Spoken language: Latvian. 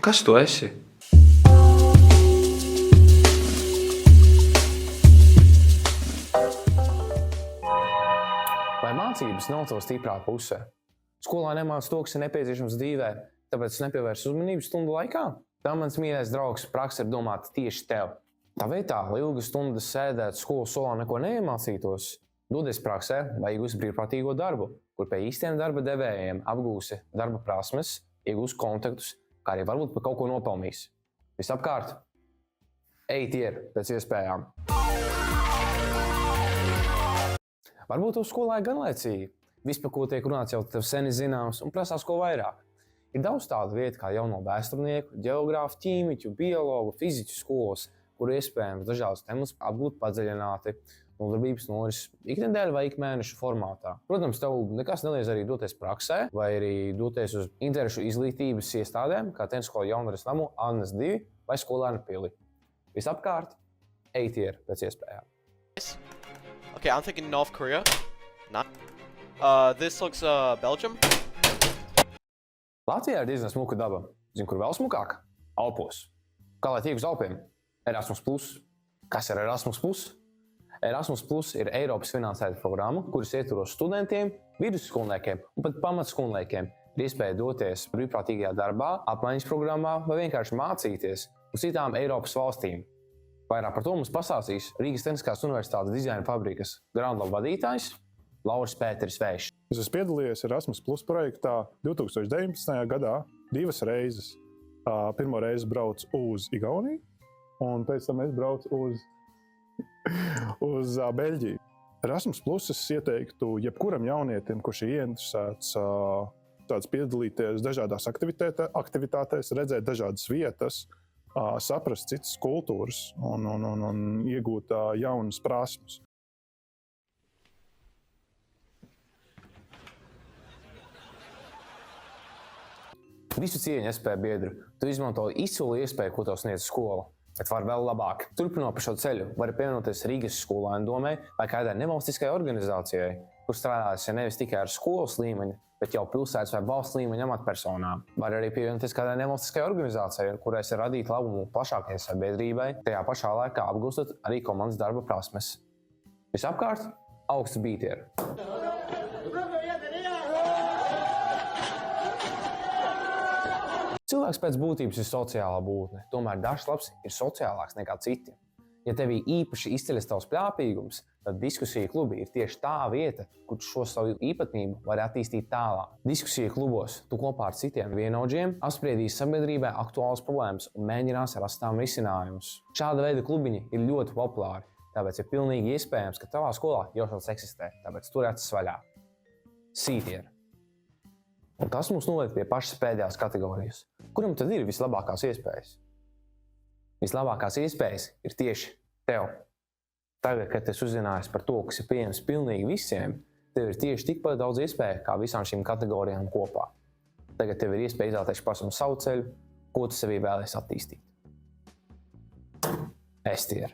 Kas tu esi? Vai mācības nav tava stiprā puse? Skolā nemāc to, kas ir nepieciešams dzīvē, tāpēc nepievērs uzmanību stundu laikā? Tā mans mīļais draugs praksa ir domāta tieši tev. Tā vietā, lai ilgas stundas sēdētu skolas solā neko neiemācītos, dodies praksē vai iegūsi brīvprātīgo darbu, kur pie īstiem darba devējiem apgūsi darba prasmes, iegūsi kontaktus, kā arī varbūt par kaut ko nopelnīsi. Visapkārt, ej tier pēc iespējām. Varbūt uz skolā ir ganlaicīgi. Viss, par ko tiek runāts, jau tev sen ir zināms un prasās ko vairāk. Ir daudz tādu vietu kā jauno vēsturnieku, ģeogrāfu, ķīmiķu, biologu, fiziķu skolas, kur iespējams dažādas tēmas apgūt padziļināti, nodarbības norises iknedēļ vai ikmēnešu formātā. Protams, tev nekas neliedz arī doties praksē vai arī doties uz interešu izglītības iestādēm, kā Tenskola Jaunvaras namu, Annas 2 vai Skolēnu pili. Visapkārt, ej tier pēc iespējām. Okay, I'm thinking North Korea. Not. This looks Belgium. Latvijā ir diezgan smuka daba. Zini, kur vēl smukāk? Alpos. Kā lai tiek uz Alpiem? Erasmus+. Kas ir Erasmus+? Erasmus+ ir Eiropas finansēta programma, kuras ietvaros studentiem, vidusskolniekiem un pat pamatskolniekiem ir iespēja doties brīvprātīgajā darbā, apmaiņas programmā vai vienkārši mācīties uz citām Eiropas valstīm. Vairāk par to mums pastāstīs Rīgas Tehniskās Universitātes dizaina fabrikas Groundlab vadītājs Lauris Pēteris Vējš. Es esmu piedalījies Erasmus+ projektā 2019. gadā 2 reizes. Pirmo reizi braucu uz Igauniju, un pēc tam es braucu uz Beļģiju. Erasmus+ es ieteiktu jebkuram jaunietim, kurš ir ieinteresēts piedalīties dažādās aktivitātēs, redzēt dažādas vietas, saprast citas kultūras un iegūt jaunas prasmes. Visu cieņu iespēju biedru. Tu izmanto izcilu iespēju, ko tev sniedz skola. Bet var vēl labāk. Turpinot pa šo ceļu, vari pievienoties Rīgas skolēnu domai vai kādai nevalstiskai organizācijai, kur strādājas nevis tikai ar skolas līmeņa, bet jau pilsētas vai valsts līmeņa amatpersonām. Var arī pievienoties kādai nevalstiskai organizācijai, kurais ir radīt labumu plašākajai sabiedrībai, tajā pašā laikā apgūstot arī komandas darba prasmes. Visapkārt, augsts bītieri. Cilvēks pēc būtības ir sociālā būtne, tomēr dažs labs ir sociālāks nekā citi. Ja tevī īpaši izceļas tavs pļāpīgums, tad diskusiju klubi ir tieši tā vieta, kur šo savu īpatnību var attīstīt tālāk. Diskusiju klubos tu kopā ar citiem vienaudžiem apspriedīs sabiedrībai aktuālas problēmas un mēģinās rast tām risinājumus. Šāda veida klubiņi ir ļoti populāri, tāpēc ir pilnīgi iespējams, ka tavā skolā jau šāds eksistē, tāpēc tur acis vaļā. Sītieri. Un tas mums noved pie pašas pēdējās kategorijas. Kuram tad ir vislabākās iespējas? Vislabākās iespējas ir tieši tev. Tagad, kad es uzzināju par to, kas ir pieejams pilnīgi visiem, tev ir tieši tikpat daudz iespēju kā visām šīm kategorijām kopā. Tagad tev ir iespēja izvēlēties pašam savu ceļu, ko tu sevī vēlies attīstīt. Estieri.